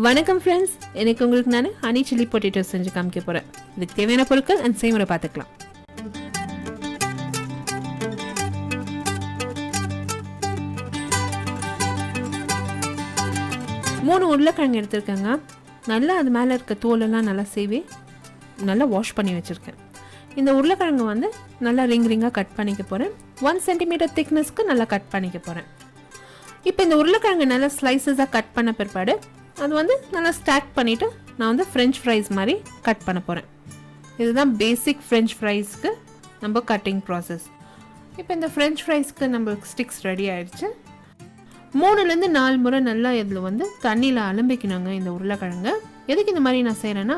வணக்கம் ஃப்ரெண்ட்ஸ், எனக்கு உங்களுக்கு நான் ஹனி சில்லி பொட்டேட்டோ செஞ்சு காமிக்க போகிறேன். இதுக்கு தேவையான பொருட்கள் அண்ட் செய்முறை பார்த்துக்கலாம். 3 உருளைக்கிழங்கு எடுத்துருக்கேங்க. நல்லா அது மேலே இருக்க தோலெல்லாம் நல்லா சேவி நல்லா வாஷ் பண்ணி வச்சுருக்கேன். இந்த உருளைக்கிழங்கு வந்து நல்லா ரிங்காக கட் பண்ணிக்க போகிறேன். 1 சென்டிமீட்டர் திக்னஸ்க்கு நல்லா கட் பண்ணிக்க போகிறேன். இப்போ இந்த உருளைக்கிழங்கு நல்லா ஸ்லைசஸாக கட் பண்ண பிற்பாடு அது வந்து நல்லா ஸ்டாக் பண்ணிவிட்டு நான் வந்து ஃப்ரெஞ்ச் ஃப்ரைஸ் மாதிரி கட் பண்ண போகிறேன். இதுதான் பேசிக் ஃப்ரெஞ்ச் ஃப்ரைஸ்க்கு நம்ம கட்டிங் ப்ராசஸ். இப்போ இந்த ஃப்ரெஞ்ச் ஃப்ரைஸ்க்கு நம்மளுக்கு ஸ்டிக்ஸ் ரெடி ஆகிடுச்சு. 3லேருந்து 4 முறை நல்லா இதில் வந்து தண்ணியில் அலம்பிக்கணுங்க இந்த உருளைக்கிழங்கு. எதுக்கு இந்த மாதிரி நான் செய்கிறேன்னா,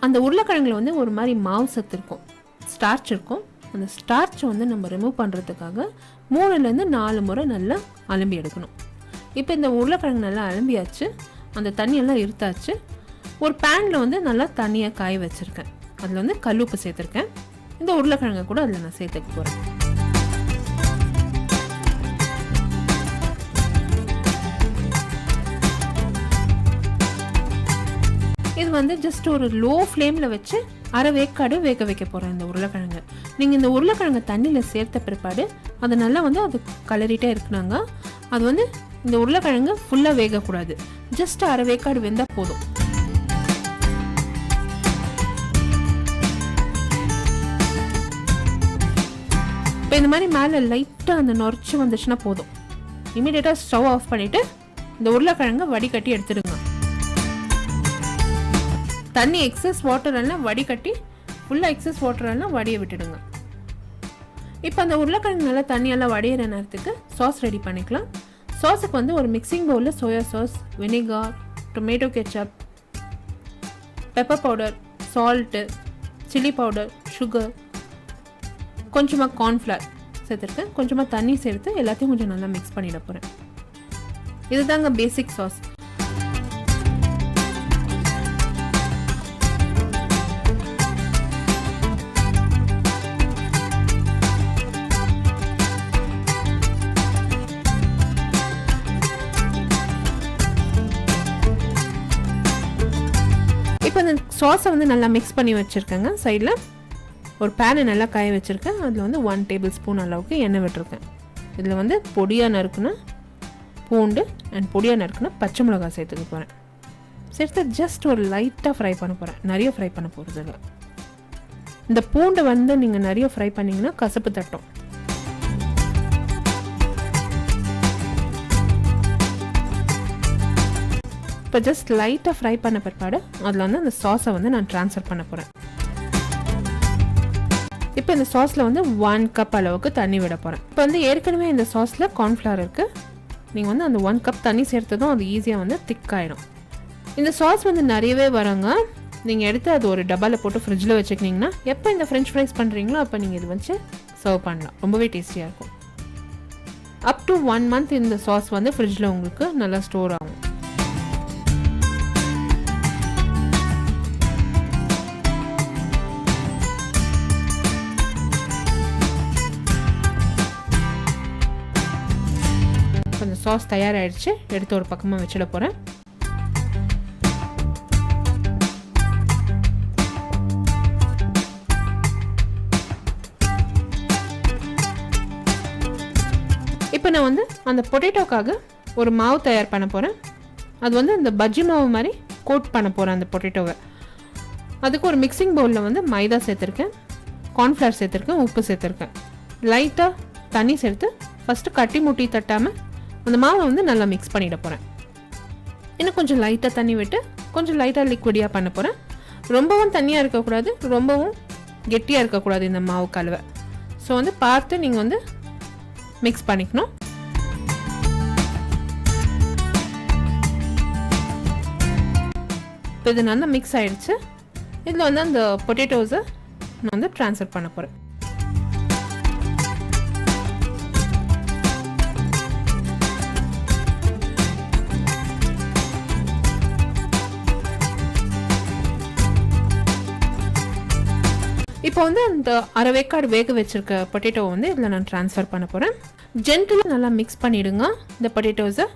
அந்த உருளைக்கிழங்குல வந்து ஒரு மாதிரி மாவு சத்து இருக்கும், ஸ்டார்ச் இருக்கும். அந்த ஸ்டார்ச்சை வந்து நம்ம ரிமூவ் பண்ணுறதுக்காக 3லேருந்து 4 முறை நல்லா அலம்பி எடுக்கணும். இப்போ இந்த உருளைக்கிழங்கு நல்லா அலம்பியாச்சு, அந்த தண்ணியெல்லாம் இருத்தாச்சு. ஒரு பேனில் வந்து நல்லா தண்ணியை காய வச்சுருக்கேன். அதில் வந்து கல்லுப்பு சேர்த்துருக்கேன். இந்த உருளைக்கிழங்கை கூட அதில் நான் சேர்த்துக்க போகிறேன். இது வந்து ஜஸ்ட் ஒரு லோ ஃப்ளேமில் வச்சு அரை வேக்காடு வேக வைக்க போகிறேன் இந்த உருளைக்கிழங்கு. நீங்கள் இந்த உருளைக்கிழங்கு தண்ணியில் சேர்த்த பிற்பாடு அதை நல்லா வந்து அது கலரிட்டே இருக்கணுங்க. அது வந்து இந்த உருளைக்கிழங்கு ஃபுல்லாக வேகக்கூடாது, ஜஸ்ட் அரை வேக்காடு வெந்தால் போதும். இப்போ இந்த மாதிரி மேலே லைட்டாக அந்த நொறைச்சி வந்துச்சுன்னா போதும். இமீடியட்டாக ஸ்டவ் ஆஃப் பண்ணிவிட்டு இந்த உருளைக்கிழங்கை வடிகட்டி எடுத்துடுங்க. தண்ணி எக்ஸஸ் வாட்டர் எல்லாம் வடிகட்டி ஃபுல்லாக எக்ஸஸ் வாட்டர் எல்லாம் வடிய விட்டுடுங்க. இப்போ அந்த உருளைக்கிழங்கு நல்லா தண்ணியெல்லாம் வடிகிற நேரத்துக்கு சாஸ் ரெடி பண்ணிக்கலாம். சாஸுக்கு வந்து ஒரு மிக்சிங் பவுலில் soya sauce, vinegar, tomato ketchup, pepper powder, salt, chilli powder, sugar, கொஞ்சமாக கார்ன்ஃப்ளவர் சேர்த்துருக்கேன். கொஞ்சமாக தண்ணி சேர்த்து எல்லாத்தையும் கொஞ்சம் நல்லா மிக்ஸ் பண்ணிட போகிறேன். இதுதாங்க பேசிக் சாஸ். இப்போ அந்த சாஸை வந்து நல்லா மிக்ஸ் பண்ணி வச்சுருக்கேங்க. சைடில் ஒரு பேனை நல்லா காய வச்சுருக்கேன். அதில் வந்து 1 டேபிள் ஸ்பூன் அளவுக்கு எண்ணெய் விட்டுருக்கேன். இதில் வந்து பொடியாக நறுக்குன பூண்டு அண்ட் பொடியாக நறுக்குன பச்சை மிளகாய் சேர்த்துக்க போகிறேன். சேர்த்து ஜஸ்ட் ஒரு லைட்டாக ஃப்ரை பண்ண போகிறேன், நிறைய ஃப்ரை பண்ண போகிறது இல்லை. இந்த பூண்டை வந்து நீங்கள் நிறைய ஃப்ரை பண்ணிங்கன்னா கசப்பு தட்டும். இப்போ ஜஸ்ட் லைட்டாக ஃப்ரை பண்ண பிற்பாடு அதில் வந்து அந்த சாஸை வந்து நான் ட்ரான்ஸ்ஃபர் பண்ண போகிறேன். இப்போ இந்த சாஸில் வந்து 1 கப் அளவுக்கு தண்ணி விட போகிறேன். இப்போ வந்து ஏற்கனவே இந்த சாஸில் கார்ன்ஃப்ளவர் இருக்குது. நீங்கள் வந்து அந்த 1 கப் தண்ணி சேர்த்ததும் அது ஈஸியாக வந்து திக்காயிடும். இந்த சாஸ் வந்து நிறையவே வருங்க. நீங்கள் எடுத்து அது ஒரு டப்பாவில் போட்டு ஃப்ரிட்ஜில் வச்சுக்கிட்டிங்கன்னா எப்போ இந்த ஃப்ரெஞ்ச் ஃப்ரைஸ் பண்ணுறீங்களோ அப்போ நீங்கள் இது வச்சு சர்வ் பண்ணலாம். ரொம்பவே டேஸ்டியாக இருக்கும். அப் டு 1 மந்த் இந்த சாஸ் வந்து ஃப்ரிட்ஜில் உங்களுக்கு நல்லா ஸ்டோர் ஆகும். கொஞ்சம் சாஸ் தயாராகிடுச்சு, எடுத்து ஒரு பக்கமாக வச்சிட போகிறேன். இப்போ நான் வந்து அந்த பொட்டேட்டோக்காக ஒரு மாவு தயார் பண்ண போகிறேன். அது வந்து அந்த பஜ்ஜி மாவு மாதிரி கோட் பண்ண போகிறேன் அந்த பொட்டேட்டோவை. அதுக்கு ஒரு மிக்சிங் பவுலில் வந்து மைதா சேர்த்துருக்கேன், கார்ன்ஃப்ளவர் சேர்த்துருக்கேன், உப்பு சேர்த்துருக்கேன். லைட்டாக தண்ணி சேர்த்து ஃபஸ்ட்டு கட்டி முட்டி தட்டாமல் அந்த மாவை வந்து நல்லா மிக்ஸ் பண்ணிட போகிறேன். இன்னும் கொஞ்சம் லைட்டாக தண்ணி விட்டு கொஞ்சம் லைட்டாக லிக்விடியாக பண்ண போகிறேன். ரொம்பவும் தண்ணியாக இருக்கக்கூடாது, ரொம்பவும் கெட்டியாக இருக்கக்கூடாது இந்த மாவு கலவை. ஸோ வந்து பார்த்து நீங்கள் வந்து மிக்ஸ் பண்ணிக்கணும். இப்போ இது நல்லா மிக்ஸ் ஆகிடுச்சு. இதில் வந்து அந்த பொட்டேட்டோஸை நான் வந்து ட்ரான்ஸ்ஃபர் பண்ண போகிறேன். இப்போ வந்து அந்த அரை வேக்காடு வேக வச்சுருக்க பொட்டேட்டோவை வந்து இதில் நான் ட்ரான்ஸ்ஃபர் பண்ண போகிறேன். ஜென்டலாக நல்லா மிக்ஸ் பண்ணிவிடுங்க இந்த பொட்டேட்டோஸை.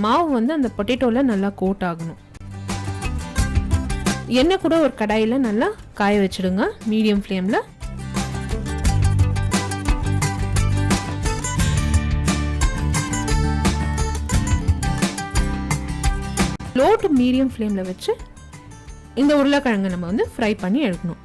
மாவு வந்து அந்த பொட்டேட்டோவில் நல்லா கோட் ஆகணும். எண்ணெய் கூட ஒரு கடாயில் நல்லா காய வச்சுடுங்க மீடியம் ஃப்ளேமில். லோ டு மீடியம் ஃப்ளேமில் வச்சு இந்த உருளைக்கிழங்கை நம்ம வந்து ஃப்ரை பண்ணி எடுக்கணும்.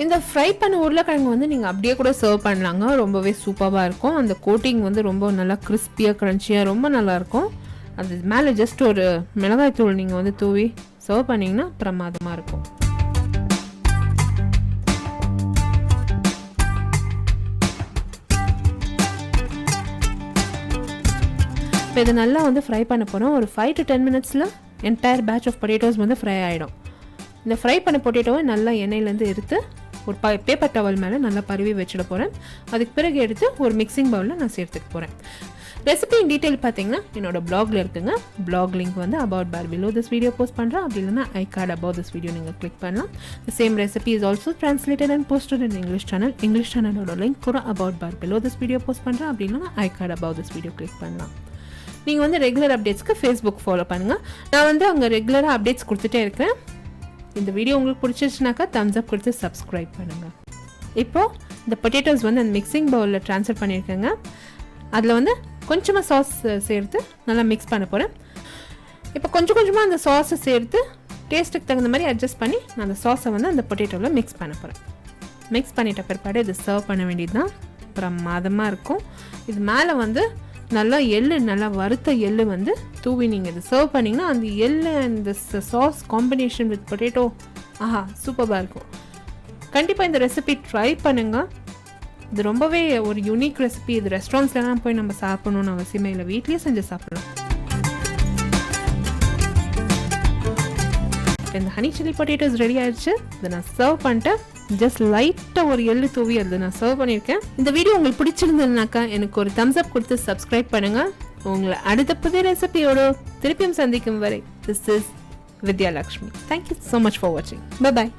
இந்த ஃப்ரை பண்ண உருளைக்கிழங்கு வந்து நீங்கள் அப்படியே கூட சர்வ் பண்ணலாங்க. ரொம்பவே சூப்பராக இருக்கும். அந்த கோட்டிங் வந்து ரொம்ப நல்லா கிறிஸ்பியாக க்ரன்ச்சியாக ரொம்ப நல்லாயிருக்கும். அது மேலே ஜஸ்ட் ஒரு மிளகாய் தூள் நீங்கள் வந்து தூவி சர்வ் பண்ணிங்கன்னா பிரமாதமாக இருக்கும். இப்போ இதை நல்லா வந்து ஃப்ரை பண்ண போகிறோம். ஒரு 5 to 10 minutes entire batch of potatoes வந்து ஃப்ரை ஆகிடும். இந்த ஃப்ரை பண்ண பொட்டேட்டோவை நல்லா எண்ணெயிலேருந்து எடுத்து ஒரு பேப்பர் டவல் மேலே நல்லா பருவி வச்சுட போகிறேன். அதுக்கு பிறகு எடுத்து ஒரு மிக்சிங் பவுலில் நான் சேர்த்துக்க போகிறேன். ரெசிபி இன் டீட்டெயில் பார்த்தீங்கன்னா என்னோட பிளாக்ல இருக்குங்க. பிளாக் லிங்க் வந்து about bar below this video post பண்ணுறேன். அப்படி இல்லைன்னா I card about this video நீங்கள் கிளிக் பண்ணலாம். The same recipe is also translated and posted in English channel. English சேனலோட லிங்க் கூட about bar below this video post பண்ணுறேன். அப்படி இல்லைன்னா I card about this video click பண்ணலாம். நீங்கள் வந்து ரெகுலர் அப்டேட்ஸ்க்கு ஃபேஸ்புக் ஃபாலோ பண்ணுங்கள். நான் வந்து அங்கே ரெகுலராக அப்டேட்ஸ் கொடுத்துட்டே இருக்கிறேன். இந்த வீடியோ உங்களுக்கு பிடிச்சிருச்சுனாக்கா தம்ஸ் அப் கொடுத்து சப்ஸ்கிரைப் பண்ணுங்கள். இப்போது இந்த பொட்டேட்டோஸ் வந்து அந்த மிக்சிங் பவுலில் ட்ரான்ஸ்ஃபர் பண்ணியிருக்கேங்க. அதில் வந்து கொஞ்சமாக சாஸ் சேர்த்து நல்லா மிக்ஸ் பண்ண போகிறேன். இப்போ கொஞ்சமாக அந்த சாஸை சேர்த்து டேஸ்ட்டுக்கு தகுந்த மாதிரி அட்ஜஸ்ட் பண்ணி நான் அந்த சாஸை வந்து அந்த பொட்டேட்டோவில் மிக்ஸ் பண்ண போகிறேன். மிக்ஸ் பண்ணிட்ட பிற்பாடு இது சர்வ் பண்ண வேண்டியது தான். பிரமாதமாக இருக்கும். இது மேலே வந்து நல்லா நல்லா வறுத்த எள்ளு வந்து தூவி நீங்கள் இது சர்வ் பண்ணிங்கன்னா அந்த எள்ளு அந்த சாஸ் காம்பினேஷன் வித் பொட்டேட்டோ ஆஹா சூப்பராக இருக்கும். கண்டிப்பாக இந்த ரெசிபி ட்ரை பண்ணுங்கள். இது ரொம்பவே ஒரு யூனிக் ரெசிபி. இது ரெஸ்டாரண்ட்ஸ்லாம் போய் நம்ம சாப்பிடணும்னு அவசியமே இல்லை. வீட்லேயே செஞ்சு சாப்பிடலாம். இந்த ஹனி சில்லி பொட்டேட்டோஸ் ரெடி ஆயிடுச்சு. இதை நான் சர்வ் பண்ணிட்டேன். ஜஸ்ட் லைட்டாக ஒரு எள்ளு தூவி அதை நான் சர்வ் பண்ணியிருக்கேன். இந்த வீடியோ உங்களுக்கு பிடிச்சிருந்ததுனாக்கா எனக்கு ஒரு தம்ஸ் அப் கொடுத்து சப்ஸ்கிரைப் பண்ணுங்கள். உங்களை அடுத்த புதிய ரெசிபியோட திருப்பியும் சந்திக்கும் வரை this is Vidya Lakshmi. Thank you so much for வாட்சிங். பை பாய்.